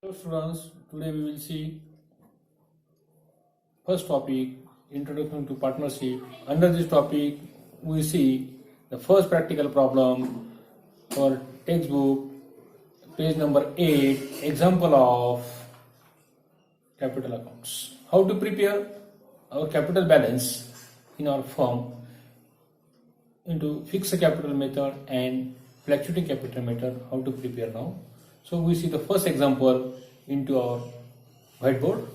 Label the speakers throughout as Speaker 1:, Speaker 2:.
Speaker 1: Hello students, today we will see first topic, introduction to partnership. Under this topic we see the first practical problem for textbook, page number 8, example of capital accounts. How to prepare our capital balance in our firm into fixed capital method and fluctuating capital method. How to prepare now? So we see the first example into our whiteboard.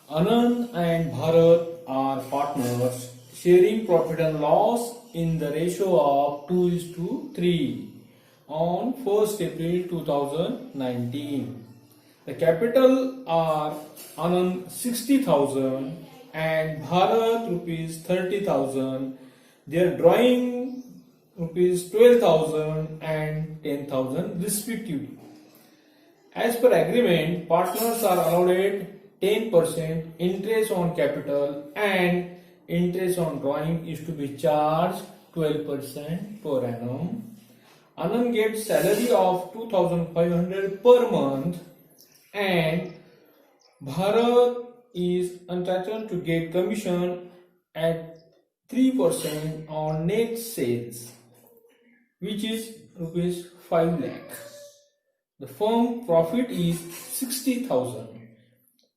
Speaker 1: Anand and Bharat are partners sharing profit and loss in the ratio of 2:3 on 1st April 2019. The capital are Anand 60,000 and Bharat rupees 30,000. They are drawing rupees 12,000 and 10,000 respectively. As per agreement, partners are allowed 10% interest on capital and interest on drawing is to be charged 12% per annum. Anand gets salary of 2,500 per month and Bharat is entitled to get commission at 3% on net sales, which is rupees 5 lakh. The firm profit is 60,000.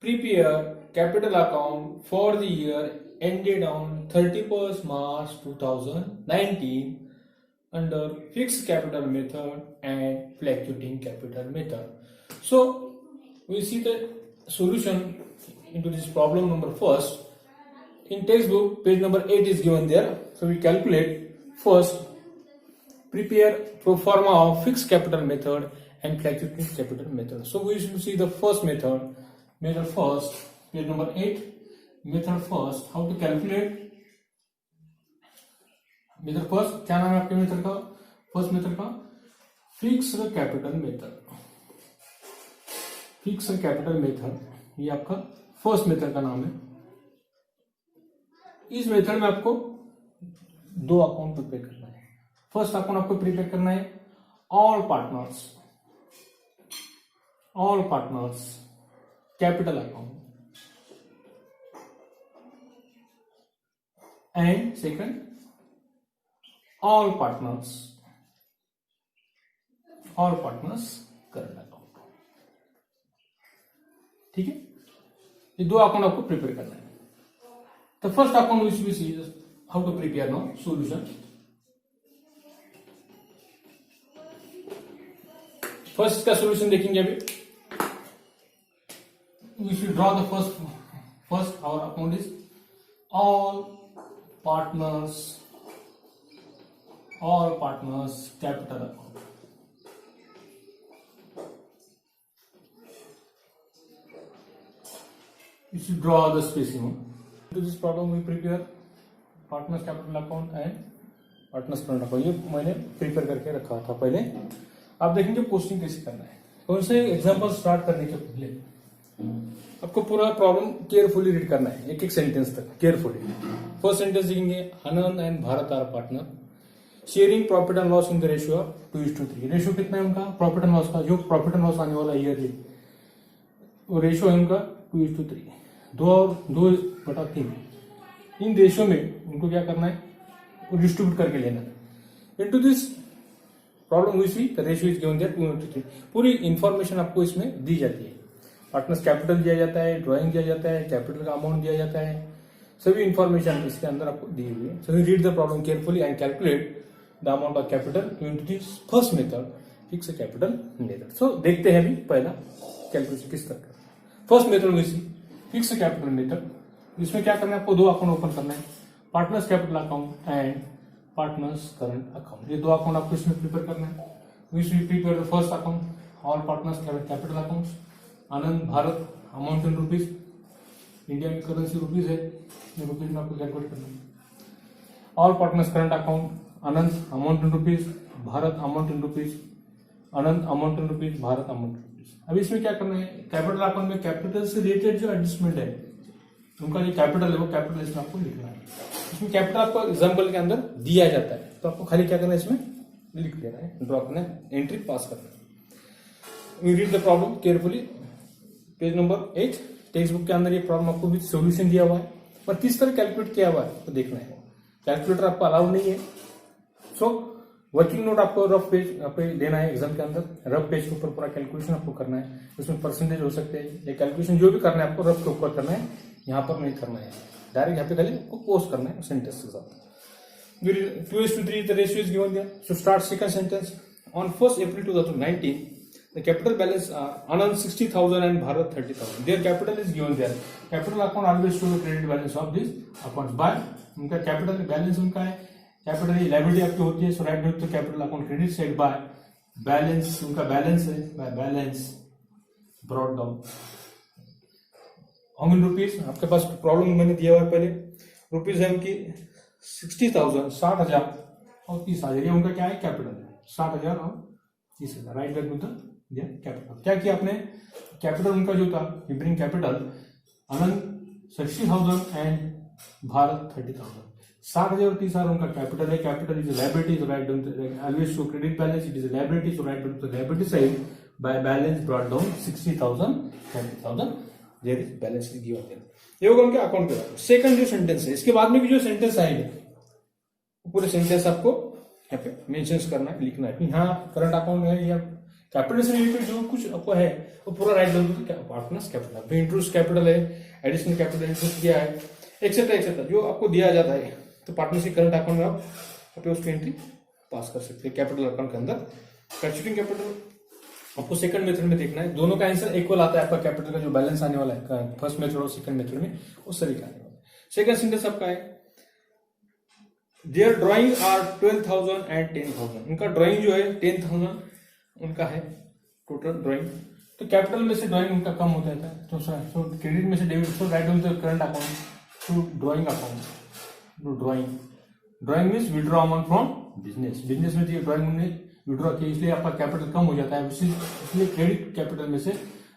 Speaker 1: Prepare capital account for the year ended on 31st March 2019 under fixed capital method and fluctuating capital method. So we see the solution into this problem number first. In textbook, page number 8 is given there. So we calculate first, prepare pro forma of fixed capital method and fluctuating capital method. So we should see the first method. Method first, page number 8. Method first, how to calculate? Method first, क्या नाम है आपके method का? First method का fixed capital method. Fixed capital method ये आपका first method का नाम है. इस मेथड में आपको दो अकाउंट प्रिपेयर करना है. फर्स्ट अकाउंट आपको प्रिपेयर करना है all partners capital account and second all partners current account. ठीक है, ये दो अकाउंट आपको प्रिपेयर करना है. The first account which we see is how to prepare now solution. First का solution देखेंगे अभी. We should draw the first our account is all partners capital account. You should draw the spacing. To this problem we prepare partners capital account and partners current account. ये मैंने prepare करके रखा था पहले. आप देखेंगे पोस्टिंग कैसे करना है. कौन से एग्जांपल स्टार्ट करने के पहले आपको पूरा प्रॉब्लम केयरफुली रीड करना है, एक एक सेंटेंस तक केयरफुली. फर्स्ट सेंटेंस देखेंगे Anand and Bharat are partner sharing profit and loss in the ratio of 2:3. Ratio कितना है उनका? प्रॉफिट एंड लॉस का जो प्रॉफिट एंड लॉस आने वाला ईयरली वो रेशियो है उनका 2:3, 2/3. इन रेशियो में उनको क्या करना है? डिस्ट्रीब्यूट करके लेना है. इनटू दिस प्रॉब्लम हुई the ratio is given there 2:3. पूरी इंफॉर्मेशन आपको इसमें दी जाती है. पार्टनर्स कैपिटल दिया जाता है, ड्राइंग दिया जाता है, कैपिटल का अमाउंट दिया जाता है, सभी इंफॉर्मेशन इसके अंदर आपको दी हुई है. So you read the problem carefully and calculate the amount of capital into this first method fix capital method. So देखते हैं अभी पहला कैलकुलेशन किस तरह का. फर्स्ट मेथड में फिक्स कैपिटल मेथड. इसमें क्या करना है? आपको दो अकाउंट ओपन करना है, partners capital account and partners current account. ये दो अकाउंट आपको इसमें प्रिपेयर करना है. We prepare the first account all partners capital accounts. Anand Bharat amount in rupees, India की करेंसी रुपीज है, रुपीज में आपको कैलकुलेट करना है. All partners current account Anand amount in rupees, Bharat amount in rupees, Anand amount in rupees, Bharat amount in rupees. अब इसमें क्या करना है? कैपिटल अकाउंट में कैपिटल से रिलेटेड जो एडजस्टमेंट है उनका जो कैपिटल है वो कैपिटल इसमें आपको लिखना है. इसमें कैपिटल आपको एग्जाम्पल के अंदर दिया जाता है तो आपको खाली क्या करना है? इसमें लिख देना है, ड्रॉ करना है, एंट्री पास करना है. We read the problem carefully. Page number 8 text book के अंदर ये प्रॉब्लम आपको भी सोल्यूशन दिया हुआ है और किस तरह कैलकुलेट किया हुआ है तो देखना है। कैलकुलेटर आपको अलाउड नहीं है। सो वर्किंग नोट आपको रफ पेज पे देना है एग्जाम के अंदर। रफ पेज के ऊपर पूरा कैलकुलेशन आपको करना है। उसमें परसेंटेज हो सकते हैं, ये कैलकुलेशन जो भी करना है आपको रफ के ऊपर करना है, यहाँ पर नहीं करना है। डायरेक्ट यहाँ पे खाली आपको पोस्ट करना है सेंटेंस के साथ। 2:3 the ratio is given there. So start second sentence. On 1st April 2019, the capital balance are Anand 60,000 and Bharat 30,000. Their capital is given there. Capital account always show the credit balance of this accounts. By उनका capital balance उनका है, capital liability आपकी होती है, so write down the capital account credit side by balance उनका balance है, by balance brought down. How many rupees? आपके पास problem मैंने दिया हुआ है पहले। रुपीज है उनकी 60,000 60,000 और 30,000। ये उनका क्या है कैपिटल है 60,000 और 30,000। Write back with the capital. क्या किया आपने कैपिटल उनका जो था bring capital Anand 60,000 and Bharat 30,000। 60,000 और 30,000 उनका कैपिटल है। Capital is liability write down always show credit balance it is liability so right down the liability side by balance brought down 60,000 30,000 there is balance given there. ये होगा उनके account के। Second जो sentence है इसके बाद में भी जो सेंटेंस आएंगे पूरे सेंटेंस आपको यहाँ पे मेंशन करना है, लिखना है कि हाँ करंट अकाउंट है या कैपिटल से रिलेटेड जो कुछ आपको है वो पूरा right down partners capital. Introduced capital है, एडिशनल कैपिटल इंट्रोस्ट किया है, एक्सेट्रा एक्सेट्रा जो आपको दिया जाता है तो पार्टनरशिप करंट अकाउंट में आप उसकी एंट्री पास कर सकते हैं कैपिटल अकाउंट के अंदर। कंस्टिट्यूटिंग कैपिटल आपको सेकंड मेथड में देखना है। दोनों का आंसर इक्वल आता है। आपका कैपिटल का जो बैलेंस आने वाला है फर्स्ट मेथड और सेकंड मेथड में उस तरीके आने वाला है। सेकंड सेंटेंस आपका है देयर ड्राइंग आर 12,000 एंड 10,000। उनका ड्राइंग जो है 10,000 उनका है टोटल ड्राइंग। तो कैपिटल में से ड्राइंग उनका कम हो जाता है तो क्रेडिट में से debit so right down the current account to drawing account to drawing means withdraw amount from business. Business में ड्राइंग ने विड्रॉ किया इसलिए आपका कैपिटल कम हो जाता है। इसलिए क्रेडिट कैपिटल में से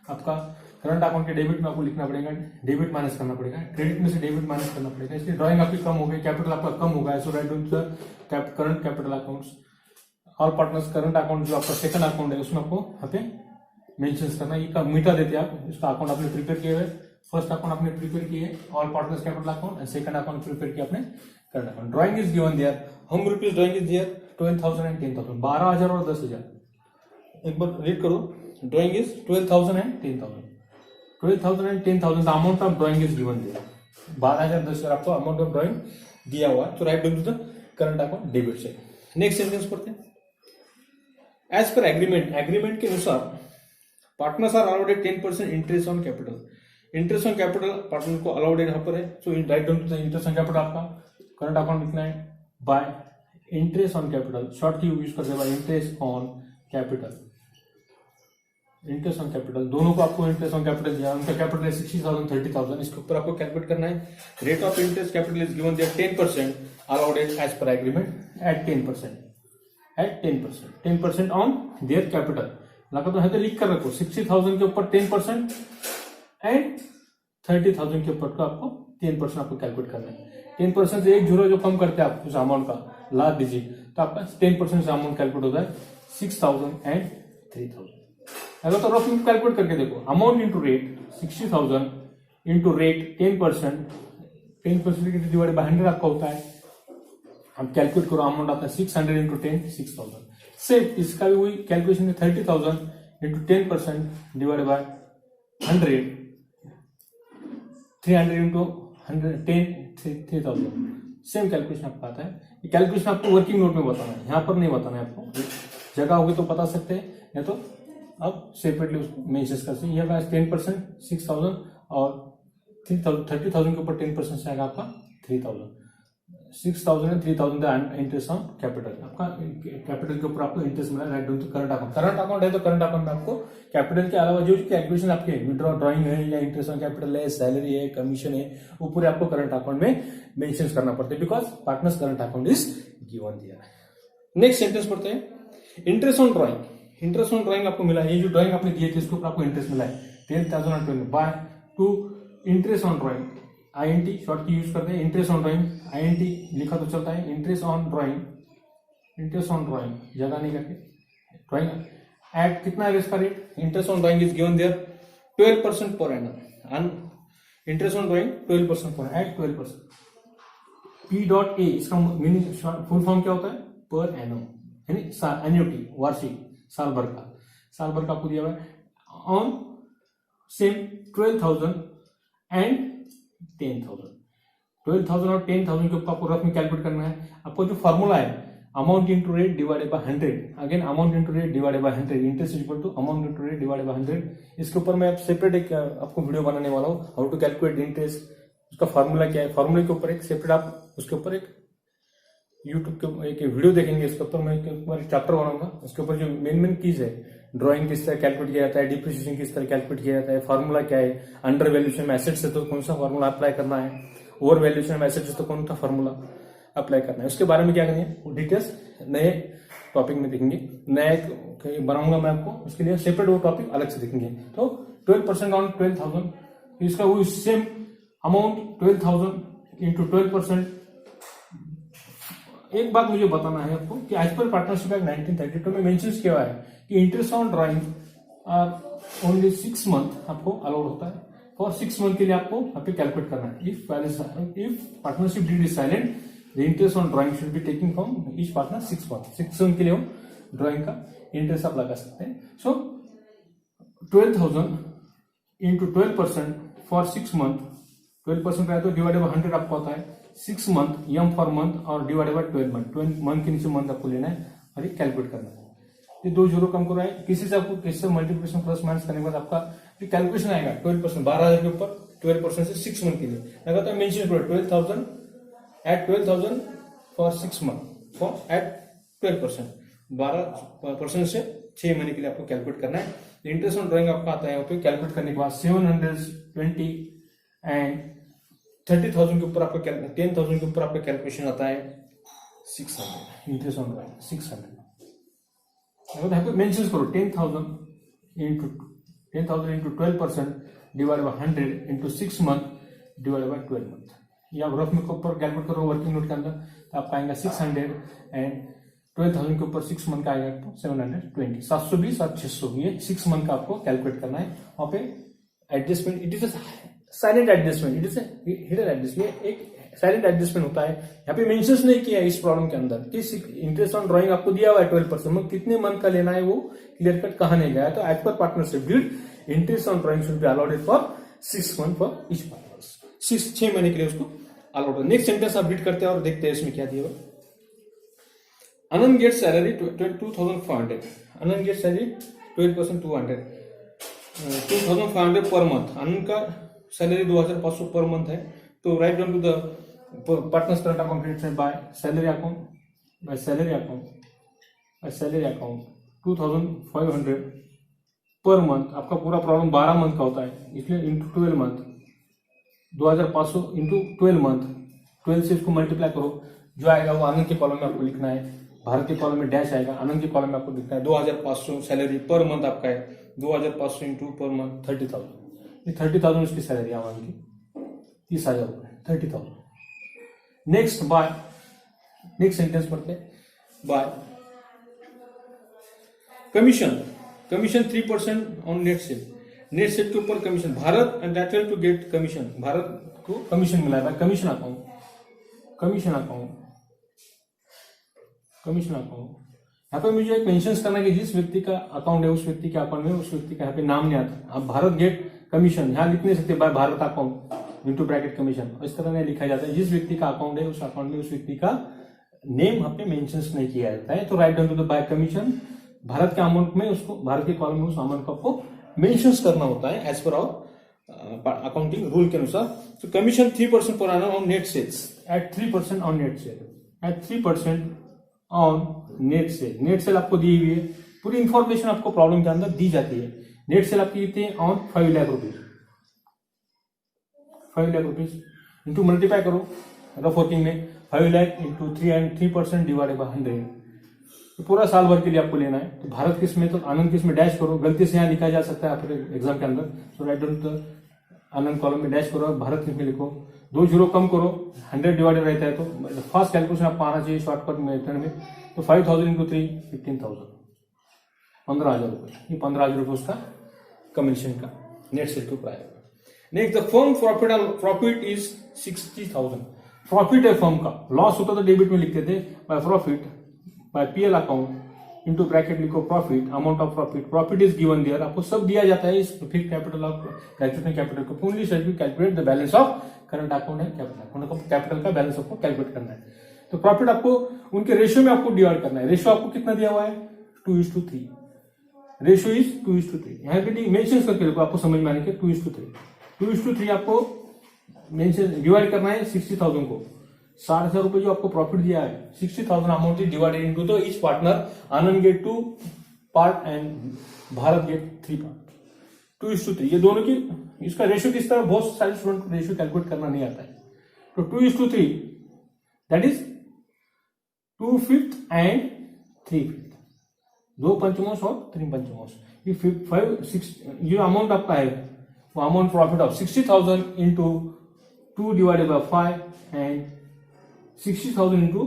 Speaker 1: आपका करंट अकाउंट के डेबिट में आपको लिखना पड़ेगा, डेबिट माइनस करना पड़ेगा, क्रेडिट में से डेबिट माइनस करना पड़ेगा। इसलिए ड्राइंग आपकी कम हो गई, कैपिटल आपका कम होगा। So right down the current capital accounts और पार्टनर्स करंट अकाउंट जो आपका सेकंड अकाउंट है उसमें आपको यहाँ पे मेंशन करना है। ये मीटर देते हैं आप इसका अकाउंट आपने प्रिपेयर किया है। फर्स्ट अकाउंट आपने प्रिपेयर किए all partners capital account and second account prepare किया आपने current account. Drawing is given there how many rupees drawing is there 12,000 and 10,000 12,000 और 10,000। एक बार रीड करो drawing is 12,000 and 10,000 12,000 and 10,000 the amount of drawing is given there. 12,000 10,000 आपको amount of drawing दिया हुआ है तो right down to the current account debit से। नेक्स्ट सेंटेंस पढ़ते हैं। एज पर एग्रीमेंट एग्रीमेंट के अनुसार partners are allowed 10% interest on capital. Interest on capital partner को अलाउडेड यहाँ पर है। So right down to the interest on capital आपका करंट अकाउंट लिखना है by interest on capital. Short की यूज करते हैं interest on capital. Interest on capital दोनों को आपको इंटरेस्ट ऑन कैपिटल दिया। उनका कैपिटल है 60,000 30,000। इसके ऊपर आपको कैलकुलेट करना है। Rate of interest capital is given there 10% allowed as per agreement at 10% on their capital. लगा तो है तो लिख कर रखो 60,000 के ऊपर 10% एंड 30,000 के ऊपर का आपको 10% आपको कैलकुलेट करना है। 10% से एक जीरो जो कम करते हैं आप उस अमाउंट का ला दीजिए तो आपका 10% से अमाउंट कैलकुलेट होता है 6,000 एंड 3,000। अगर तो रफ कैलकुलेट करके देखो amount into rate 60,000 into rate 10% divide by 100 आपका होता है। हम कैलकुलेट करो अमाउंट आता है 600 इंटू 10 6,000। सेम इसका भी वही कैलकुलेशन है 30,000 into 10% divide by 100 300 into 110 3,000। Same calculation आपका आता है। ये कैलकुलेशन आपको वर्किंग नोट में बताना है, यहाँ पर नहीं बताना है आपको। जगह होगी तो बता सकते हैं या तो आप सेपरेटली उसको मेंशन कर सकते हैं। ये 10% 6,000 और 30,000 के ऊपर 10% से आएगा आपका 3,000। 6,000 एंड 3,000 इंटरेस्ट ऑन कैपिटल। आपका कैपिटल के ऊपर आपको इंटरेस्ट मिला। Write down to current account. Current account है तो करंट अकाउंट में आपको कैपिटल के अलावा जो कैलकुलेशन आपके विड्रॉ ड्राइंग है या इंटरेस्ट ऑन कैपिटल है सैलरी है कमीशन है वो पूरे आपको करंट अकाउंट में मेंशन करना पड़ता है because partners current account is given दिया है। नेक्स्ट सेंटेंस पढ़ते हैं। Interest on drawing. Interest on drawing आपको मिला है। ये जो ड्राइंग आपने दिए थे इसके ऊपर आपको इंटरेस्ट मिला है 10,000 by two interest on drawing INT short की यूज करते हैं। इंटरेस्ट ऑन ड्राइंग INT लिखा तो चलता है। इंटरेस्ट ऑन ड्राइंग जगह नहीं करके ड्राइंग एट कितना है इसका rate, interest on drawing is given there 12% per annum, interest on drawing 12% पर एट 12%। पी डॉट ए इसका मीनिंग फुल फॉर्म क्या होता है, पर एनम, यानी एन्युटी, वार्षिक, साल भर का आपको दिया हुआ है ऑन सेम 12,000 एंड 10,000। 12,000 और 10,000 के ऊपर आपको रफ में कैलकुलेट करना है। आपको जो फॉर्मूला है amount into rate divided by 100, again amount into rate divided by 100, interest equal to amount into rate divided by 100। इसके ऊपर मैं सेपरेट एक आपको वीडियो बनाने वाला हूँ, हाउ टू कैलकुलेट इंटरेस्ट, उसका फॉर्मूला क्या है, फॉर्मूले के ऊपर एक सेपरेट आप उसके ऊपर एक यूट्यूब के एक वीडियो देखेंगे, इसके ऊपर मैं एक चैप्टर बनाऊंगा, उसके ऊपर जो मेन चीज है, ड्राइंग किस तरह कैलकुलेट किया जाता है, डिप्रिसिएशन किस तरह कैलकुलेट किया जाता है, फॉर्मूला क्या है, अंडर वैल्यूएशन में एसेट्स है तो कौन सा फॉर्मूला अप्लाई करना है, ओवर वैल्यूएशन में एसेट्स है तो कौन सा फॉर्मूला अप्लाई करना है, उसके बारे में क्या करनी है डिटेल्स नए टॉपिक में देखेंगे, नए बनाऊंगा मैं आपको, उसके लिए सेपरेट वो टॉपिक अलग से देखेंगे। तो 12% ऑन 12,000, इसका वो सेम अमाउंट 12,000 इंटू 12%। एक बात मुझे बताना है आपको कि एज पर पार्टनरशिप एक्ट 1932 में मेंशन किया हुआ है कि interest on drawing only 6 month आपको अलाउड होता है, फॉर 6 मंथ के लिए आपको यहाँ पे कैलकुलेट करना है। If partnership deed is silent the interest on drawing should be taking from each partner 6 month. 6 month के लिए हम ड्राइंग का इंटरेस्ट आप लगा सकते हैं। सो 12,000 इंटू 12% फॉर 6 मंथ, 12% का है तो डिवाइडेड बाय 100 आपको आता है 6 मंथ, यम फॉर मंथ और डिवाइडेड बाय 12 मंथ, 12 मंथ के नीचे मंथ आपको लेना है और ये कैलकुलेट करना है। ये 2 जीरो कम करो है, किसी से आपको किससे मल्टीप्लिकेशन प्लस माइनस करने के बाद आपका कैलकुलेशन आएगा 12%, 12,000 के ऊपर 12% से 6 मंथ के लिए लगातार मेंशन करो 12,000 at 12,000 for 6 month for at 12%, 12% से 6 महीने के लिए आपको कैलकुलेट करना है। इंटरेस्ट ऑन ड्राइंग आपका आता है यहाँ पे कैलकुलेट करने के बाद 720 एंड 30,000 के ऊपर आपका 10,000 के ऊपर आपका कैलकुलेशन आता है 600, इंटरेस्ट ऑन ड्राइंग 600। यहाँ पे मेंशन करो 10,000 into 12% divide by 100 into 6 month divide by 12 month. या रफ में ऊपर कैलकुलेट करो वर्किंग नोट के अंदर तो आपका आएगा 600 एंड 12,000 के ऊपर 6 मंथ का आएगा आपको 720, 720 और 600, ये 6 मंथ का आपको कैलकुलेट करना है। वहां पे adjustment, it is silent adjustment, it is hidden adjustment, एक साइलेंट एडजस्टमेंट होता है। यहाँ पे मेंशन नहीं किया है इस प्रॉब्लम के अंदर कि इंटरेस्ट ऑन ड्राइंग आपको दिया हुआ है 12%, मगर कितने मंथ का लेना है वो क्लियर कट कहा नहीं गया है। तो as per partnership deed interest on drawing should be allotted for 6 month for each partners, 6 महीने के लिए उसको अलॉट है। नेक्स्ट सेंटेंस आप रीड करते हैं और देखते हैं इसमें क्या दिया हुआ। Anand gets salary 2,500. Anand gets salary 12% 200. 2,500 per month. आनंद का सैलरी 2,500 पर मंथ है। तो right down to the partners current account credit है by salary account, by salary account, by salary account 2,500 per month. आपका पूरा प्रॉब्लम 12 मंथ का होता है, इसलिए इंटू 12 मंथ, 2,500 इंटू 12 मंथ, 12 से इसको मल्टीप्लाई करो, जो आएगा वो आनंद के कॉलम में आपको लिखना है, भारत के कॉलम में डैश आएगा, आनंद के कॉलम में आपको लिखना है। 2,500 सैलरी पर मंथ आपका है, 2,500 इंटू पर मंथ 30,000, ये 30,000 उसकी सैलरी आनंद की, 30,000 रुपए 30,000। नेक्स्ट बाय, नेक्स्ट सेंटेंस पढ़ते by commission, commission 3% on net sale, net sale के ऊपर commission, Bharat entitled to get commission, Bharat को कमीशन मिला है commission account, commission account, commission account. यहाँ पे मुझे एक मेंशन करना है कि जिस व्यक्ति का अकाउंट है उस व्यक्ति के अकाउंट में उस व्यक्ति का यहाँ पे नाम नहीं आता। आप भारत गेट कमीशन यहाँ लिख नहीं सकते by Bharat account into bracket commission, इस तरह नहीं लिखा जाता है। जिस व्यक्ति का अकाउंट है उस अकाउंट में उस व्यक्ति का नेम यहाँ पे मेंशन नहीं किया जाता है। तो right down to the by commission, Bharat के अमाउंट में उसको, भारत के कॉलम में उस अमाउंट को आपको मेंशन करना होता है as per hour accounting rule के अनुसार। तो कमीशन 3% पर आना on net sales at 3% on net sale, at 3% on net sale. Net sale आपको दी हुई है, पूरी इंफॉर्मेशन आपको प्रॉब्लम के अंदर दी जाती है। नेट सेल आपकी कितनी है on 5 lakh rupees, 5 lakh rupees into multiply करो रफ वर्किंग में 5 लाख इंटू 3% डिवाइडेड बाय 100, तो पूरा साल भर के लिए आपको लेना है। तो भारत किस में, तो आनंद किस में डैश करो, गलती से यहाँ लिखा जा सकता है आपके एग्जाम के अंदर। तो राइट डाउन तो आनंद कॉलम में डैश करो, भारत किस में लिखो, 2 जीरो कम करो, 100 डिवाइडेड रहता है तो फास्ट कैलकुलेशन आपको आना चाहिए शॉर्टकट मेथड में। तो 5,000 इंटू 3 15,000, 15,000 रुपये, ये 15,000 रुपये उसका कमीशन का net sale to price. Next the firm profit is 60,000, profit है फर्म का, लॉस होता तो डेबिट में लिखते थे by profit by PL account into bracket लिखो profit, amount of profit, profit is given there, आपको सब दिया जाता है इस fixed capital of graduation capital को, only shall to calculate the balance of current account and capital account, capital का balance आपको कैलकुलेट करना है। तो प्रॉफिट आपको उनके रेशियो में आपको डिवाइड करना है, रेशियो आपको कितना दिया हुआ है 2:3, रेशियो इज 2:3, यहाँ पे मेंशन करके लिखो आपको समझ में आने के 2:3, 2:3 आपको मेंशन डिवाइड करना है 60,000 को, 60,000 रुपए जो आपको प्रॉफिट दिया है 60,000 amount is divided into the each partner, Anand get 2 part and Bharat get 3 part, 2:3, ये दोनों की इसका रेशियो किस तरह, बहुत सारे स्टूडेंट को रेशियो कैलकुलेट करना नहीं आता है, तो 2:3 दैट इज 2/5 एंड 3/5, 2 पंचमांश और 3 पंचमांश, ये 5-6 ये अमाउंट आपका है, वो amount profit of 60,000 into 2 divided by 5 and 60,000 into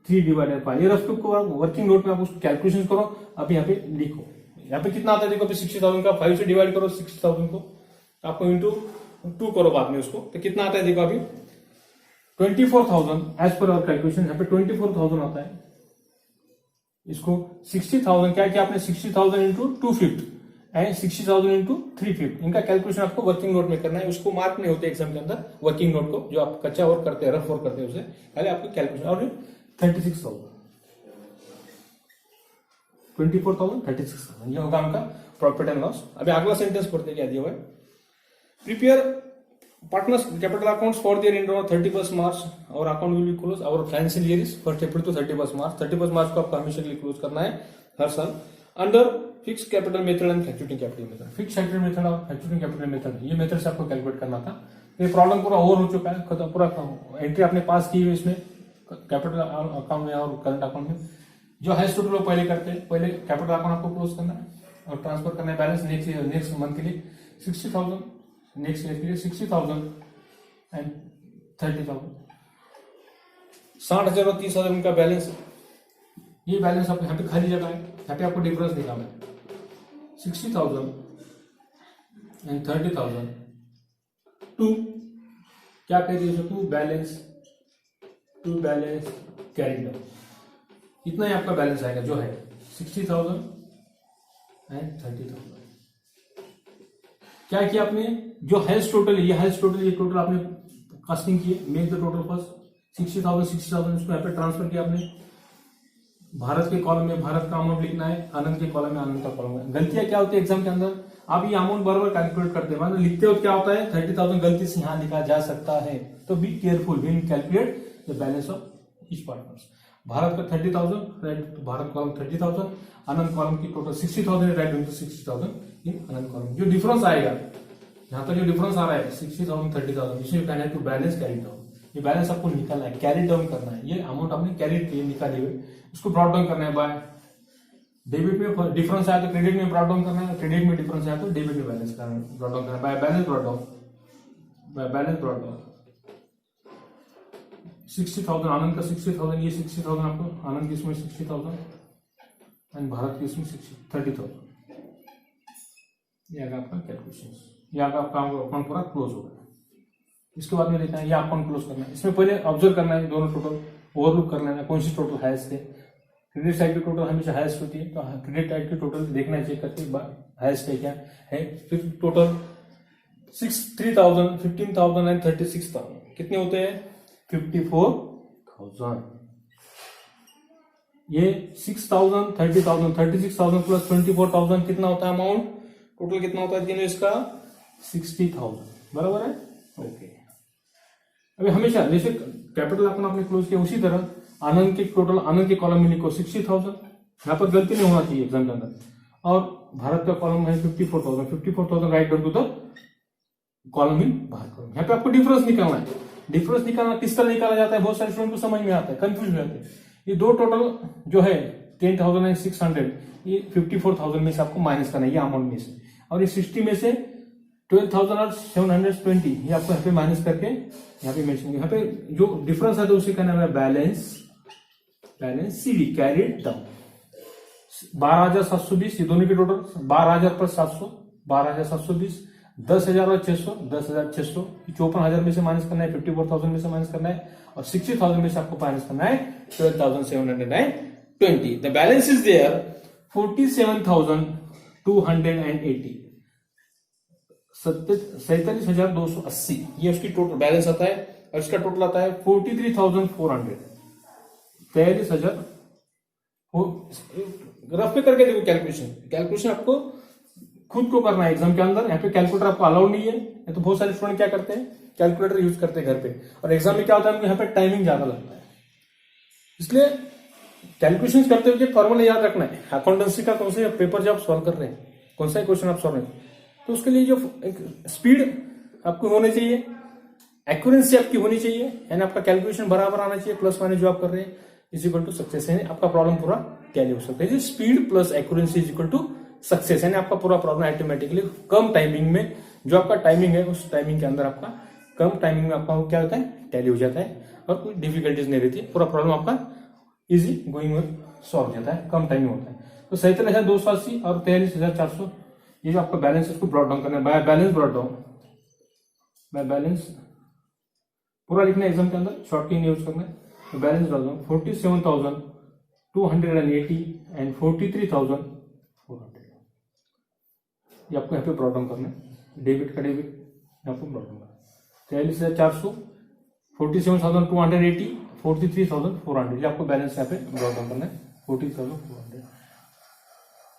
Speaker 1: 3 divided 5, ये रफ को वर्किंग नोट में आप उसको कैलकुलेशन करो, अब यहाँ पे लिखो, यहाँ पे कितना आता है देखो, अभी 60,000 का 5 से डिवाइड करो 60,000 को, आपको इंटू 2 करो बाद में उसको, तो कितना आता है देखो अभी 24,000 एज पर आवर कैलकुलेशन, यहाँ पे 24,000 आता है, इसको 60,000 क्या किया आपने 60,000 इंटू 2/5 एंड 60,000 इंटू 3/5, इनका कैलकुलेशन आपको वर्किंग नोट में करना है, उसको मार्क नहीं होते एग्जाम के अंदर वर्किंग नोट को, जो आप कच्चा वर्क करते हैं रफ वर्क करते हैं उसे पहले आपको कैलकुलेशन, और 36,000 24,000 36,000 ये होगा आपका प्रॉफिट एंड लॉस। अभी अगला सेंटेंस पढ़ते क्या दिया हुआ है, prepare partners capital accounts for their end on 31st March, our account will be closed, our financial year is 1st April to 31st March, 31st March को आपको हमेशा के लिए क्लोज करना है हर साल, under fix capital method and fluctuating capital method, fix capital method और fluctuating capital method, ये मेथड से आपको कैलकुलेट करना था, ये प्रॉब्लम पूरा ओवर हो चुका है, खत्म, पूरा एंट्री आपने पास की है इसमें कैपिटल अकाउंट में और करंट अकाउंट में, जो हाईएस्ट टोटल पहले करते हैं, पहले कैपिटल अकाउंट आपको क्लोज करना है और ट्रांसफर करना है बैलेंस नेक्स्ट मंथ के लिए 60,000, नेक्स्ट ईयर के लिए 60,000 एंड 30,000, 60,000 और 30,000 उनका बैलेंस, ये बैलेंस आप यहाँ पे खाली जगह है, यहाँ पे आपको डिफरेंस निकालना है 60,000 एंड 30,000 टू क्या कह दिए टू बैलेंस कैरी डाउन, इतना ही आपका बैलेंस आएगा जो है 60,000 एंड 30,000। क्या किया आपने, जो हाईएस्ट टोटल ये टोटल आपने कास्टिंग किए, मेक द टोटल फर्स्ट 60,000 इसको यहाँ पे ट्रांसफर किया आपने, भारत के कॉलम में भारत का अमाउंट लिखना है, आनंद के कॉलम में आनंद का कॉलम में। गलतियां क्या होती है एग्जाम के अंदर, आप ये अमाउंट बराबर कैलकुलेट करते हैं, मतलब लिखते हो क्या होता है 30,000 गलती से यहाँ लिखा जा सकता है, तो be careful when calculate the balance of each partners. Bharat का 30,000 right to Bharat column 30,000, Anand column की total 60,000 right to 60,000 in Anand column. जो डिफरेंस आएगा यहाँ पर, जो डिफरेंस आ रहा है 60,000 30,000, इसमें कहना है टू बैलेंस कैरी डाउन, ये बैलेंस आपको निकालना है, कैरी डाउन करना है, ये अमाउंट आपने कैरी किए निकाले हुए उसको ब्रॉट डाउन करना है बाय डेबिट में डिफरेंस आया तो क्रेडिट में ब्रॉट डाउन करना है, क्रेडिट में डिफरेंस आया तो डेबिट में बैलेंस करना ब्रॉट डाउन करना है बाय बैलेंस ब्रॉट डाउन 60,000 आनंद का 60,000, ये 60,000 आपको आनंद की इसमें 60,000 एंड भारत की इसमें 30,000, ये आगे आपका कैलकुलेशन, ये आगे आपका अकाउंट पूरा क्लोज होगा। इसके बाद में देखना है ये अकाउंट क्लोज करना है, इसमें पहले ऑब्जर्व करना है दोनों टोटल ओवरलुक कर लेना है, कौन सी टोटल हाईएस्ट है, क्रेडिट साइड की टोटल हमेशा हाईएस्ट होती है, तो क्रेडिट साइड की टोटल देखना चेक करके हाईएस्ट है क्या है, फिर टोटल 3,000 15,000 एंड 36,000 कितने होते हैं 54,000, ये 6,000 30,000 36,000 प्लस 24,000 कितना होता है अमाउंट, टोटल कितना होता है तीनों इसका 60,000, बराबर है ओके। अभी हमेशा जैसे कैपिटल अकाउंट आपने क्लोज किया उसी तरह आनंद के टोटल आनंद के कॉलम में लिखो 60,000, यहाँ पर गलती नहीं होना चाहिए एग्जाम के अंदर, और भारत का कॉलम है 54,000 write down to the column in Bharat column. यहाँ पे आपको डिफरेंस निकालना है, डिफरेंस निकालना किस तरह निकाला जाता है, बहुत सारे स्टूडेंट को समझ में आता है, कंफ्यूज हो जाते हैं। ये दो टोटल जो है 10,600 ये 54,000 में से आपको माइनस करना है ये अमाउंट में से, और ये 60 में से 12,720 ये आपको यहाँ पे माइनस करके यहाँ पे मेंशन, यहाँ पे जो डिफरेंस है तो उसे कहना है बैलेंस सीडी कैरिड डाउन, 12,720 ये दोनों की टोटल 12,000 प्लस 700 12,720 10,000 और 600 10,600 54,000 में से माइनस करना है 54,000 में से माइनस करना है और 60,000 में से आपको माइनस करना है 12,720 द बैलेंस इज देयर 47,280 47,280 ये उसकी टोटल बैलेंस आता है और इसका टोटल आता है 43,400 43,000 रफ में करके देखो कैलकुलेशन आपको खुद को करना है एग्जाम के अंदर। यहाँ पे कैलकुलेटर आपको अलाउड नहीं है तो बहुत सारे स्टूडेंट क्या करते हैं कैलकुलेटर यूज करते हैं घर पे और एग्जाम में क्या होता है यहाँ पे टाइमिंग ज्यादा लगता है इसलिए कैलकुलेशन करते हुए फॉर्मूला याद रखना है। अकाउंटेंसी का कौन सा पेपर जो आप सॉल्व कर रहे हैं कौन सा क्वेश्चन आप सॉल्व कर रहे हैं तो उसके लिए जो स्पीड आपको होनी चाहिए एक्यूरेंसी आपकी होनी चाहिए यानी आपका कैलकुलेशन बराबर आना चाहिए प्लस माइनस जो आप कर रहे हैं इज इक्वल टू सक्सेस यानी आपका प्रॉब्लम पूरा टैली हो सकता है। Speed plus accuracy is equal to success यानी आपका पूरा प्रॉब्लम ऑटोमेटिकली कम टाइमिंग में जो आपका टाइमिंग है उस टाइमिंग के अंदर आपका कम टाइमिंग में आपका क्या होता है टैली हो जाता है और कोई डिफिकल्टीज नहीं रहती पूरा प्रॉब्लम आपका इजी गोइंग सॉल्व हो जाता है कम टाइम में होता है। तो 47,280 और 43,400 ये जो आपका बैलेंस है उसको ब्रॉट डाउन करना है bye balance brought down by balance पूरा लिखना है एग्जाम के अंदर शॉर्ट की यूज करना है। तो बैलेंस ब्रॉट डाउन 47,280 एंड 43,400 ये आपको यहाँ पे ब्रॉट डाउन करना है डेबिट का डेबिट यहाँ पे ब्रॉट डाउन करना है 43,400 47,280 43,400 ये आपको बैलेंस यहाँ पे ब्रॉट डाउन करना है 40,400।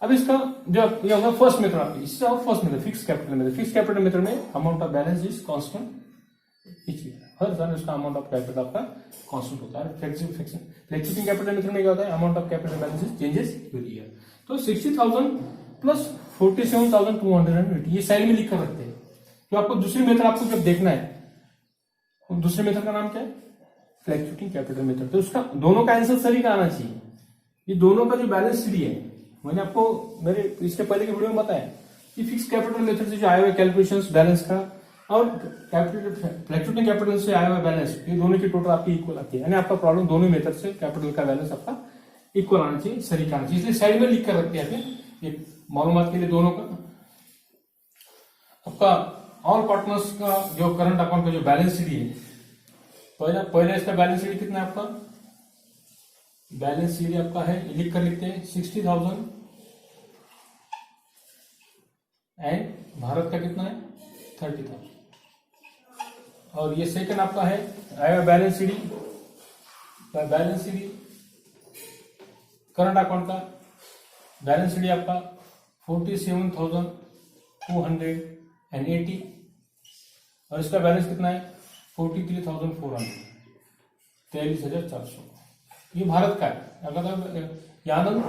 Speaker 1: अब इसका जो ये होगा फर्स्ट मेथड आपकी इससे और first method fix capital method में amount of balance is constant हर साल उसका अमाउंट ऑफ कैपिटल आपका कांस्टेंट होता है। फ्लेक्सिबिलिटी कैपिटल मेथड में क्या होता है amount of capital balance changes every year. तो 60,000 प्लस 47,280 ये साइड में लिख कर रखते हैं। तो आपको दूसरी मेथड आपको जब देखना है दूसरे मेथड का नाम क्या है फ्लैक्चुएटिंग कैपिटल मेथड। तो उसका दोनों का आंसर सही का आना चाहिए। ये दोनों का जो बैलेंस शीट है मैंने आपको मेरे इसके पहले के वीडियो में बताया कि फिक्स कैपिटल मेथड से जो आया हुआ कैलकुलेशंस बैलेंस का और फ्लैक्चुएटिंग कैपिटल से आया हुआ बैलेंस ये दोनों की टोटल आपकी इक्वल आती है यानी आपका प्रॉब्लम दोनों मेथड से कैपिटल का बैलेंस आपका इक्वल आना चाहिए सही का आना चाहिए इसलिए साइड में लिख कर रखते हैं ये मालूमात के लिए दोनों का। आपका ऑल पार्टनर्स का जो करंट अकाउंट का जो बैलेंस शीट है पहले इसका बैलेंस शीट कितना है आपका बैलेंस शीट आपका है लिख कर लिखते हैं 60,000 एंड भारत का कितना है 30,000 और ये सेकंड आपका है आएगा बैलेंस शीट करंट अकाउंट का बैलेंस शीट आपका 47,280 और इसका बैलेंस कितना है 43,400 43,400 ये भारत का है अगर आनंद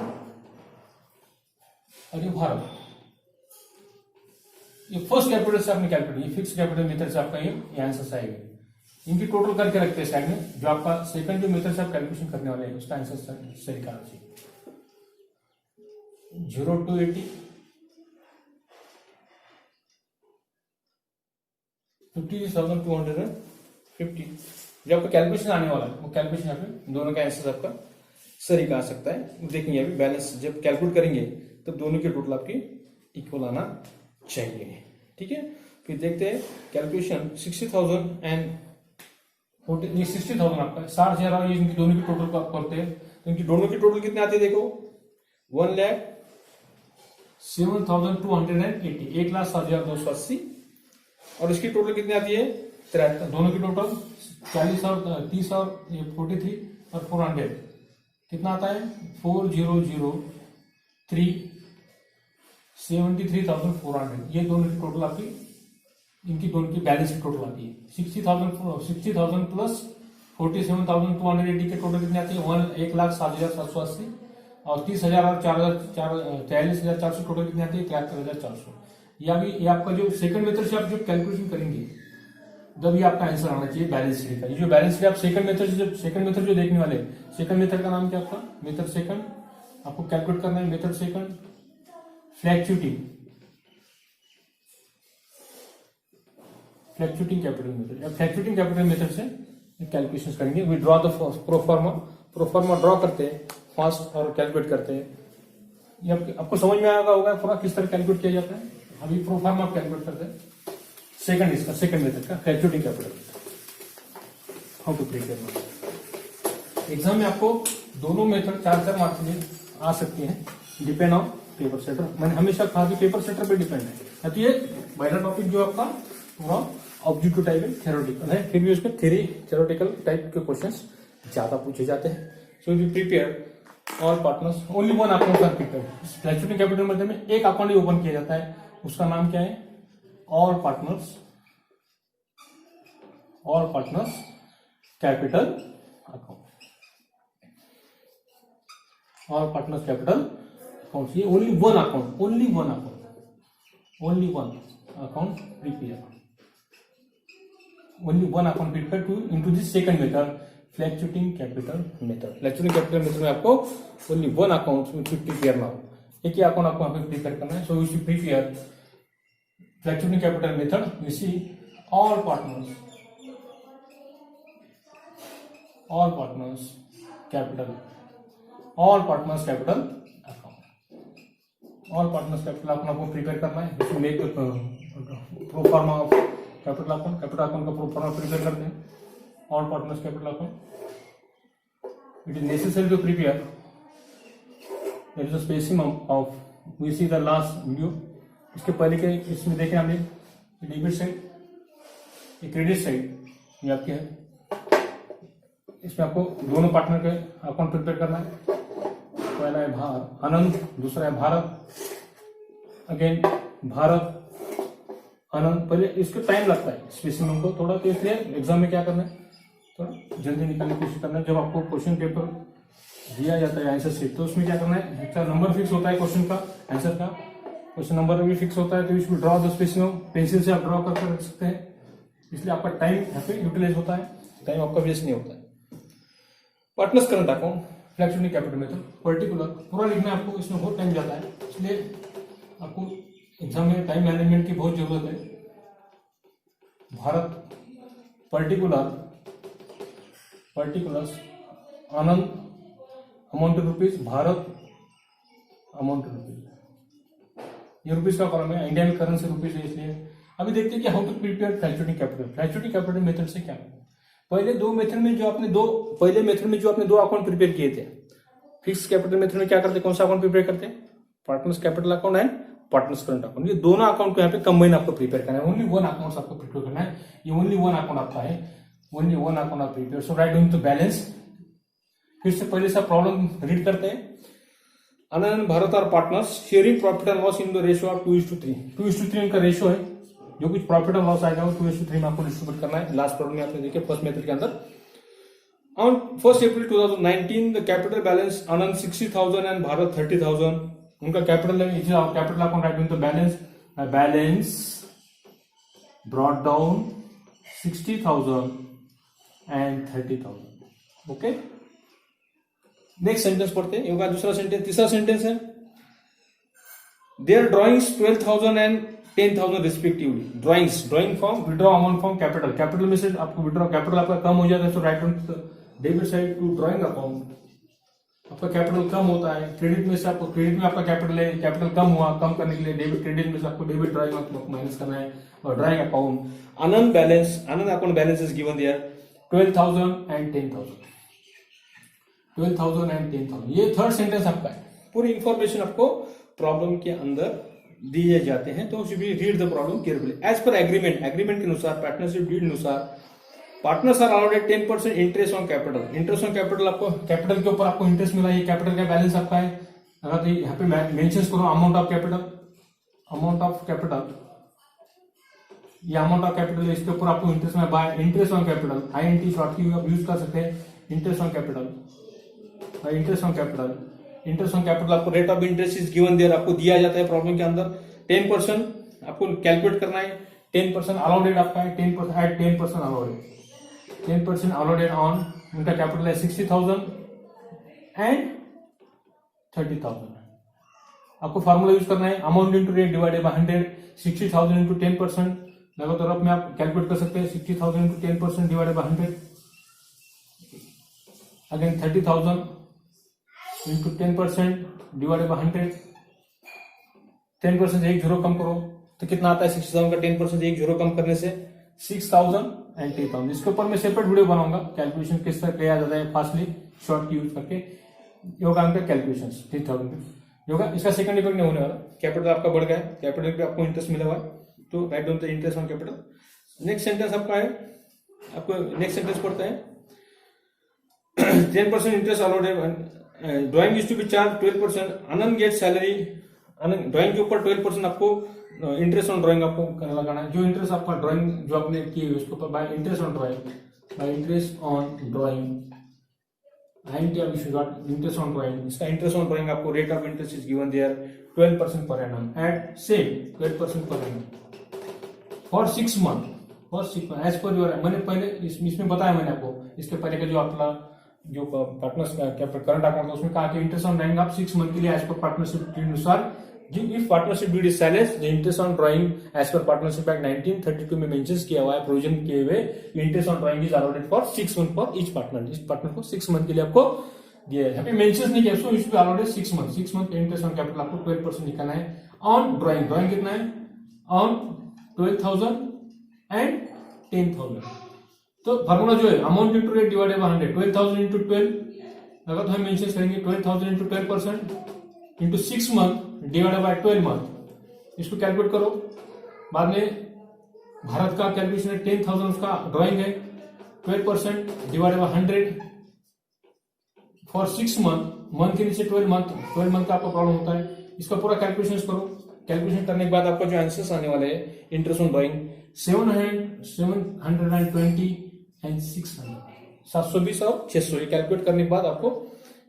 Speaker 1: और ये भारत ये फर्स्ट कैपिटल से आपने कैलकुलेट ये फिक्स कैपिटल मेथड से आपका ये आंसर आएगा। इनकी टोटल करके रखते हैं साइड में जो आपका सेकंड जो मेथड से आप कैलकुलेशन करने वाले हैं उसका आंसर सही करना चाहिए 0 to 80 50,250 जो आपका कैलकुलेशन आने वाला है वो कैलकुलेशन यहाँ पे दोनों का आंसर आपका सही का आ सकता है। देखेंगे अभी बैलेंस जब कैलकुलेट करेंगे तब दोनों की टोटल आपकी इक्वल आना चाहिए। ठीक है फिर देखते हैं कैलकुलेशन 60,000 एंड 60,000 आपका 60,000 और ये इनकी दोनों की टोटल को आप करते हैं तो इनकी दोनों की टोटल कितने आते हैं देखो 1,07,280 1,07,280 और इसकी टोटल कितनी आती है 73 दोनों की टोटल 40 और 30 और 43 और 400 कितना आता है 4,003,73,400 ये दोनों की टोटल आपकी इनकी दोनों की बैलेंस की टोटल आती है 60,000 प्लस 47,280 के टोटल कितनी आती है 1,07,780 और 30,000 और 43,400 टोटल कितनी आती है 73,400। ये आपका जो सेकंड मेथड से आप जो कैलकुलेशन करेंगे तब ये आपका आंसर आना चाहिए बैलेंस शीट का। ये जो बैलेंस शीट आप सेकंड मेथड जो देखने वाले सेकंड मेथड का नाम क्या आपका मेथड सेकंड आपको कैलकुलेट करना है method second fluctuating capital method से कैलकुलेशन करेंगे। We draw the proforma draw करते हैं फास्ट और कैलकुलेट करते हैं ये आपको समझ में आएगा होगा पूरा किस तरह कैलकुलेट किया जाता है। अभी प्रोफार्मा आप कैलकुलेट करते हैं। सेकंड मेथड का fluctuating capital how to prepare. Exam में आपको दोनों मेथड 4 मार्क्स में आ सकती हैं, डिपेंड ऑन पेपर सेटर। मैंने हमेशा कहा कि पेपर सेटर पे डिपेंड है। तो ये पहला टॉपिक जो आपका पूरा ऑब्जेक्टिव टाइप है, थ्योरेटिकल है, फिर भी उसमें थ्योरेटिकल टाइप के क्वेश्चंस ज्यादा पूछे जाते हैं। So you prepare all partners only one account are prepare. Fluctuating capital method में एक अकाउंट ही ओपन किया जाता है, उसका नाम क्या है, all partners capital account. All partners capital account, ये only one account prepare, only one account prepared to into this second method, fluctuating capital method। fluctuating capital method में आपको only one account which should prepare now, एक ही account आपको यहाँ पे prepare करना है। so you should prepare fluctuating capital method। you see all partners capital account, all partners capital account आपको prepare करना है। इसमें make pro forma of capital account का प्रो फॉर्मा प्रिपेयर करते हैं। All partners capital account it is necessary to prepare. There is a spacing of we see the last video. इसके पहले के इसमें देखें हमने डेबिट साइड, ये क्रेडिट साइड, ये आपके है। इसमें आपको दोनों पार्टनर के अकाउंट प्रिपेयर करना है। पहला है आनंद, दूसरा है भारत, अगेन भारत आनंद। पहले इसको टाइम लगता है स्पेसिंग को थोड़ा, तो इसलिए एग्जाम में क्या करना है, थोड़ा जल्दी निकालने की कोशिश करना है। जब आपको क्वेश्चन पेपर दिया जाता है आंसर शीट, तो उसमें क्या करना है, अच्छा नंबर फिक्स होता है क्वेश्चन का, आंसर का क्वेश्चन नंबर भी फिक्स होता है। तो इसमें ड्रॉ द स्पेसिंग, पेंसिल से आप ड्रॉ करके रख सकते हैं, इसलिए आपका टाइम यहाँ पे यूटिलाइज होता है, टाइम आपका वेस्ट नहीं होता है। Partners current account fluctuating capital method particular पूरा लिखना आपको, इसमें बहुत टाइम जाता है, इसलिए आपको एग्जाम में टाइम मैनेजमेंट की बहुत जरूरत है। Bharat particulars Anand amount of rupees, Bharat amount of rupees, ये रुपीज का कॉलम है, इंडियन करेंसी रुपीज है। इसलिए अभी देखते हैं कि how to prepare fluctuating capital method से क्या है। पहले मेथड में जो आपने दो अकाउंट प्रिपेयर किए थे, फिक्स कैपिटल मेथड में क्या करते, कौन सा अकाउंट प्रिपेयर करते हैं, partners capital account and partners current account. ये दोनों अकाउंट को यहाँ पे कंबाइन आपको प्रिपेयर करना है। ओनली वन अकाउंट आपको प्रिपेयर करना है, ये ओनली वन अकाउंट आपका है, ओनली वन अकाउंट आप prepare. So right down the balance. फिर से पहले से प्रॉब्लम रीड करते हैं। आनंद भारत और partners sharing profit and loss in the ratio of 2:3। 2:3 इनका रेशियो है, जो कुछ प्रॉफिट एंड लॉस आएगा वो 2:3 में आपको डिस्ट्रीब्यूट करना है। लास्ट प्रॉब्लम में आपने देखिए फर्स्ट मेथड के अंदर। On 1st April 2019, the capital balance Anand 60,000 and Bharat 30,000. उनका capital account write the balance brought down 60,000 and 30,000। Okay, next sentence पढ़ते हैं। इनका दूसरा सेंटेंस, तीसरा सेंटेंस है there drawings 12,000 and 10,000 respectively. Drawing from withdraw amount from capital में से आपको विड्रॉ कैपिटल आपका कम हो जाता है, तो write on debit side to drawing account. आपका कैपिटल कम होता है, क्रेडिट में से आपको क्रेडिट में आपका कैपिटल कम हुआ, कम करने के लिए डेबिट क्रेडिट में से आपको डेबिट ड्रॉइंग आपको माइनस करना है और drawing account. Anand account balance is given there 12,000 and 10,000। 12,000 and 10,000 ये थर्ड सेंटेंस आपका है। पूरी इंफॉर्मेशन आपको प्रॉब्लम के अंदर दिए जाते हैं, तो read the problem carefully. As per agreement के अनुसार, पार्टनरशिप डीड अनुसार partners are allowed 10% interest on capital. Interest on capital, आपको कैपिटल के ऊपर आपको इंटरेस्ट मिला, ये कैपिटल का बैलेंस आपका है। अगर यहाँ पे मेंशन करो अमाउंट ऑफ कैपिटल, ये अमाउंट ऑफ कैपिटल है, इसके ऊपर आपको इंटरेस्ट में by interest on capital, INT short की आप यूज कर सकते हैं। इंटरेस्ट ऑन कैपिटल आपको rate of interest is given there, आपको दिया जाता है प्रॉब्लम के अंदर। 10% आपको कैलकुलेट करना है, 10% अलाउडेड आपका है, 10% अलाउडेड 10% allotted on उनका कैपिटल है 60,000 and 30,000। आपको फार्मूला यूज करना है amount into rate divided by 100। 60,000 into 10% लगातार में आप कैलकुलेट कर सकते हैं। 60,000 into 10% divided by 100। Again 30,000 into 10% divided by 100। 10% एक जीरो कम करो तो कितना आता है 60,000 का 10% एक जीरो कम करने से 6,000 एंड 10,000। इसके ऊपर मैं सेपरेट वीडियो बनाऊंगा कैलकुलेशन किस तरह किया जाता है फास्टली शॉर्ट की यूज करके योगांक का कैलकुलेशन 3,000 योगा। इसका सेकंड इफेक्ट नहीं होने वाला, कैपिटल आपका बढ़ गया है, कैपिटल पे आपको इंटरेस्ट मिला हुआ है तो right down the interest on capital. Next sentence आपका है, आपको नेक्स्ट सेंटेंस पढ़ते हैं 10% interest allowed, drawing is to be charge 12%, Anand get salary, drawing के ऊपर 12% आपको इंटरेस्ट ऑन ड्राइंग आपको लगाना है। जो इंटरेस्ट आपका ड्राइंग जो आपने की है उसके ऊपर by interest on drawing, by interest on drawing interest on drawing, इसका इंटरेस्ट ऑन ड्राइंग आपको rate of interest is given there 12% per annum at same 12% per annum for 6 month as per your. मैंने पहले इसमें बताया मैंने आपको, इसके पहले का जो आपका जो पार्टनर्स का करंट अकाउंट था उसमें कहा कि इंटरेस्ट ऑन ड्राइंग आप 6 मंथ के लिए एज पर पार्टनरशिप के अनुसार, if partnership deed is silent the interest on drawing as per partnership act 1932 में मेंशन किया हुआ है, प्रोविजन किए हुए interest on drawing is allowed for 6 month for each partner. इस पार्टनर को 6 मंथ के लिए आपको दिया है, अभी मेंशन नहीं किया, सो इस पे allowed 6 month interest on capital आपको 12% निकालना है ऑन ड्राइंग। ड्राइंग कितना है ऑन 12,000 एंड 10,000। तो फार्मूला जो है amount into rate divided by 100, 12,000 into 12 अगर तो हम मेंशन करेंगे 12,000 into 12% into 6 month divided by 12 month, इसको कैलकुलेट करो। बाद में भारत का कैलकुलेशन है 10,000 उसका ड्राइंग है, 12% डिवाइडेड बाय 100 फॉर 6 मंथ के नीचे 12 मंथ का आपका प्रॉब्लम होता है। इसका पूरा कैलकुलेशन करो, कैलकुलेशन करने के बाद आपका जो आंसर्स आने वाले हैं इंटरेस्ट ऑन ड्राइंग 720 एंड 600, 720 और 600 ये कैलकुलेट करने के बाद आपको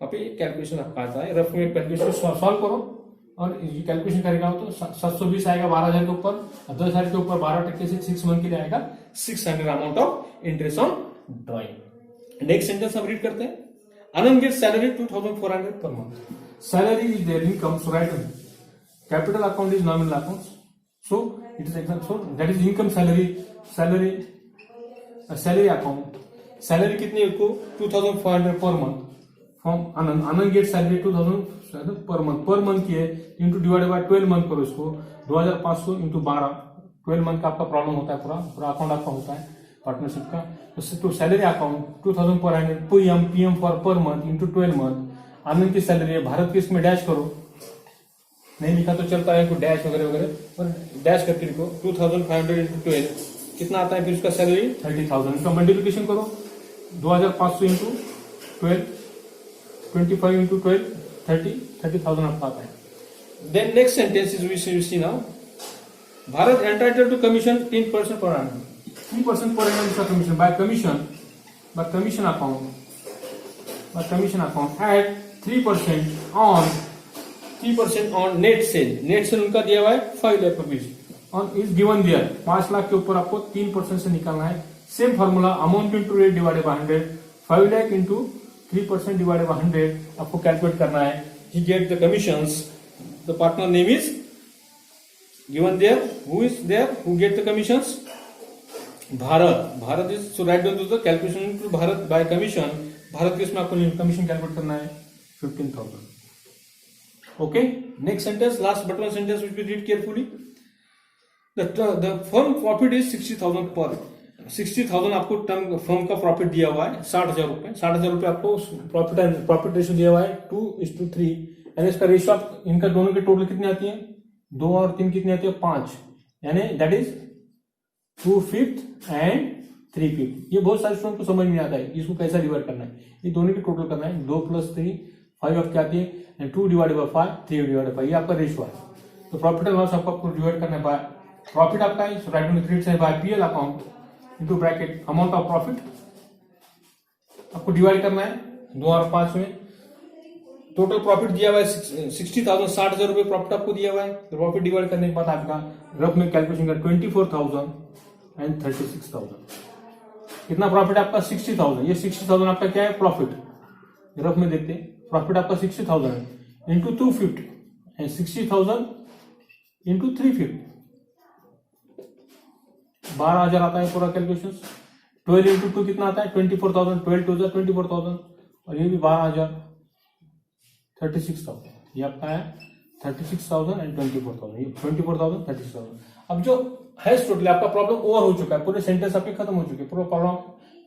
Speaker 1: अभी कैलकुलेशन आपका आता है। रफ में कैलकुलेशन सॉल्व करो और ये कैलकुलेशन करेगा तो 720 आएगा 12,000 के ऊपर, 10,000 के ऊपर 12% से 6 मंथ के लिए आएगा 600 amount of interest on drawing. Next sentence हम रीड करते हैं, Anand get salary 2,400 per month, salary is there income, so right capital account is nominal accounts, so it is example, so that is income salary account। Salary कितनी है उसको 2,400 per month from Anand get salary 2,000 per month की है into divided by 12 month करो इसको 2,500 into 12, 12 month का आपका problem होता है, पूरा अकाउंट आपका होता है पार्टनरशिप का। तो salary account 2,400 PM for per month into 12 month. Anand की सैलरी है, भारत की इसमें डैश करो, नहीं लिखा तो चलता है, डैश वगैरह और डैश करके लिखो 2,500 इंटू 12 कितना आता है, फिर उसका सैलरी 30,000। इसका मल्टीप्लिकेशन करो 2,500 इंटू 12, 25 इंटू 12, 30,000 आपका आता है। Then next sentence is we see now, Bharat entitled to commission 3% per annum, 3% per annum इसका commission by commission account at 3% on net sale उनका दिया हुआ है 5 lakh rupees on is given there, 5 lakh के ऊपर आपको 3% से निकालना है। Same formula amount into rate divided by 100, 5 lakh into 3% divided by 100 आपको कैलकुलेट करना है। ही get the commissions, the partner name is given there, who is there, who get the commissions, Bharat is, so right down to the calculation to Bharat by commission, Bharat के इसमें आपको commission calculate करना है 15,000। Okay, next sentence, last but one sentence which we read carefully. The firm profit is 60,000 per, 60,000 आपको term firm का profit दिया हुआ है 60,000 रुपए, 60,000 रुपए आपको प्रॉफिट रेशियो दिया हुआ है 2:3 यानी इसका रेशियो इनका दोनों की टोटल कितनी आती है 2 और 3 कितनी आती है 5, यानी दैट इज 2/5 एंड 3/5। ये बहुत सारे स्टूडेंट को समझ नहीं आता है इसको कैसा डिवाइड करना है, ये दोनों की टोटल करना है 2 + 3 5 आपकी आती है, 2 डिवाइडेड बाय 5 3 डिवाइडेड बाय 5, ये आपका रेशियो है। तो प्रॉफिट एंड लॉस आपको डिवाइड करना है बाय प्रॉफिट आपका है, so right down the credit side by PL account into bracket amount of profit आपको डिवाइड करना है 2 और 5 में। टोटल प्रॉफिट दिया हुआ है 60,000, 60,000 रुपए प्रॉफिट आपको दिया हुआ है। तो प्रॉफिट डिवाइड करने के बाद आपका रफ में कैलकुलेशन कर 24,000 एंड 36,000। कितना प्रॉफिट आपका 60,000, ये 60,000 आपका क्या है प्रॉफिट, रफ में देखते हैं प्रॉफिट आपका 60,000 है इंटू 250 एंड 60,000 इंटू 350, 12,000 आता है पूरा कैलकुलेशन। 12 इंटू 2 कितना आता है 24,000, 12 2 24,000 और ये भी 12,000 36,000, ये आपका है 36,000 एंड 24,000, ये 24,000 36,000। अब जो हैज टोटल आपका प्रॉब्लम ओवर हो चुका है, पूरे सेंटेंस आपके खत्म हो चुके हैं, पूरा प्रॉब्लम।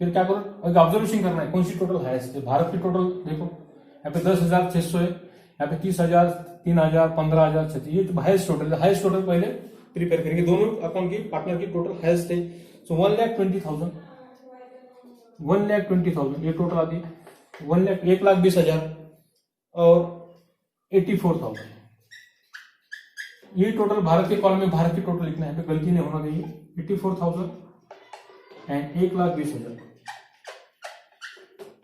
Speaker 1: फिर क्या करो, एक ऑब्जर्वेशन करना है, कौन सी टोटल हैज। भारत की टोटल देखो, यहाँ पे 10,600 है, यहाँ पे 30,000, 3,000, 15,000, 36,000, ये तो हैज टोटल है। हैज टोटल पहले प्रिपेयर करेंगे, दोनों अकाउंट की पार्टनर की टोटल हैज थे। सो 1,20,000, 1,20,000 ये टोटल आती है। 1,20,000 और 84,000, ये टोटल भारत के कॉलम में भारत की टोटल लिखना है, यहाँ पे गलती नहीं होना चाहिए। 84,000 एंड 1,20,000,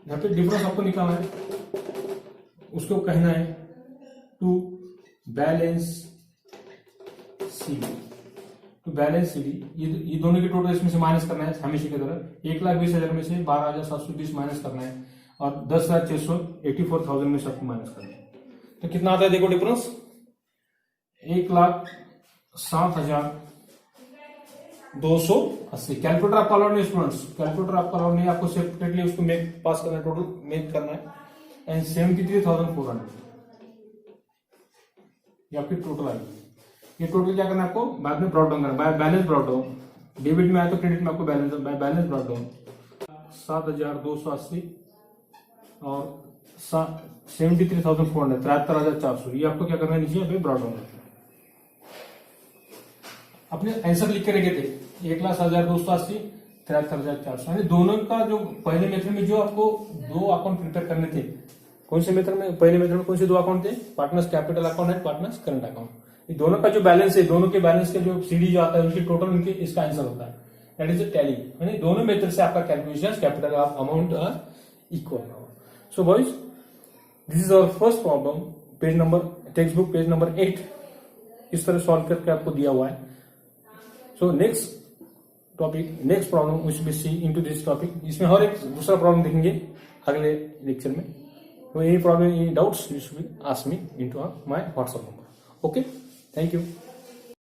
Speaker 1: यहाँ पे डिफरेंस आपको निकालना है, उसको कहना है to balance CD. To balance CD, ये दोनों की टोटल इसमें से माइनस करना है हमेशा की तरह। 1,20,000 में से 12,720 माइनस करना है और 10,600 84,000 में से आपको माइनस करना है। तो कितना आता है देखो डिफरेंस, 1,07,280। कैलकुलेटर आपका अलाउड नहीं स्टूडेंट्स, कैलकुलेटर आपका अलाउड नहीं, आपको सेपरेटली उसको मेक पास करना है, टोटल मेक करना है। एंड 73,400 ये आपकी टोटल आएगी। ये टोटल क्या करना है आपको, बाद में ब्रॉट डाउन करना है, बैलेंस ब्रॉट डाउन। डेबिट में आए तो क्रेडिट में आपको बैलेंस ब्रॉट डाउन। 7,280 और 73,400, 73,400, ये आपको क्या करना है, नीचे ब्रॉट डाउन करना है। अपने आंसर लिख के रखे थे 1,07,280, 73,400, यानी दोनों का जो पहले मेथड में जो आपको दो अकाउंट प्रिपेयर करने थे, कौन से मेथड में, पहले मेथड में कौन से दो अकाउंट थे, partners capital account and partners current account. ये दोनों का जो बैलेंस है, दोनों के बैलेंस के जो सीडी जो आता है उनकी टोटल, उनके इसका आंसर होता है, दैट इज टैली। यानी दोनों मेथड से आपका calculation capital of amount are equal. So boys, this is our first problem, page number, text book page number 8 इस तरह सॉल्व करके आपको दिया हुआ है। So next topic, next problem which we see into this topic, इसमें हर एक दूसरा प्रॉब्लम देखेंगे अगले लेक्चर में। So any problem, any doubts, you should ask me into my WhatsApp number. Okay, thank you.